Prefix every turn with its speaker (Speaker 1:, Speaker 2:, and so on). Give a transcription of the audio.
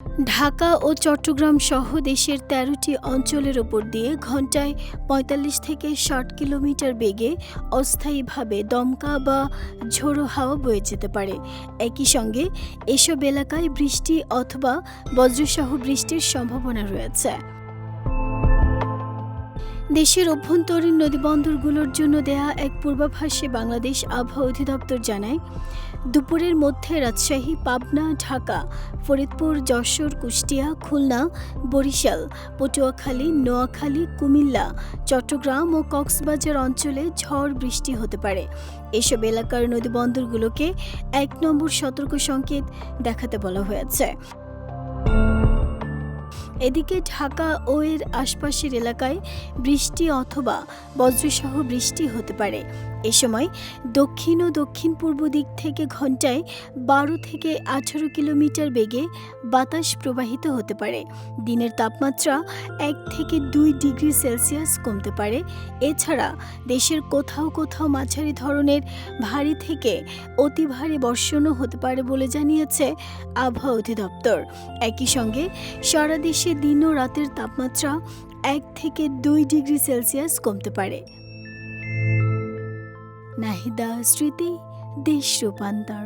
Speaker 1: ঢাকা ও চট্টগ্রাম সহ দেশের ১৩টি অঞ্চলের ওপর দিয়ে ঘণ্টায় ৪৫ থেকে ৬০ কিলোমিটার বেগে অস্থায়ীভাবে দমকা বা ঝোড়ো হাওয়া বয়ে যেতে পারে। একই সঙ্গে এসব এলাকায় বৃষ্টি অথবা বজ্রসহ বৃষ্টির সম্ভাবনা রয়েছে। দেশের অভ্যন্তরীণ নদীবন্দরগুলোর জন্য দেয়া এক পূর্বাভাসে বাংলাদেশ আবহাওয়া অধিদপ্তর জানায়, দুপুরের মধ্যে রাজশাহী, পাবনা, ঢাকা, ফরিদপুর, যশোর, কুষ্টিয়া, খুলনা, বরিশাল, পটুয়াখালী, নোয়াখালী, কুমিল্লা, চট্টগ্রাম ও কক্সবাজার অঞ্চলে ঝড় বৃষ্টি হতে পারে। এসব এলাকার নদীবন্দরগুলোকে ১ নম্বর সতর্ক সংকেত দেখাতে বলা হয়েছে। এদিকে ঢাকা ও এর আশপাশের এলাকায় বৃষ্টি অথবা বজ্রসহ বৃষ্টি হতে পারে। এ সময় দক্ষিণ ও দক্ষিণ পূর্ব দিক থেকে ঘণ্টায় ১২ থেকে ১৮ কিলোমিটার বেগে বাতাস প্রবাহিত হতে পারে। দিনের তাপমাত্রা ১ থেকে ২ ডিগ্রি সেলসিয়াস কমতে পারে। এছাড়া দেশের কোথাও কোথাও মাঝারি ধরনের ভারী থেকে অতি ভারী বর্ষণও হতে পারে বলে জানিয়েছে আবহাওয়া অধিদপ্তর। একই সঙ্গে সারা দেশে দিন ও রাতের তাপমাত্রা ১ থেকে ২ ডিগ্রি সেলসিয়াস কমতে পারে। নাহিদা স্মৃতি, দেশ রূপান্তর।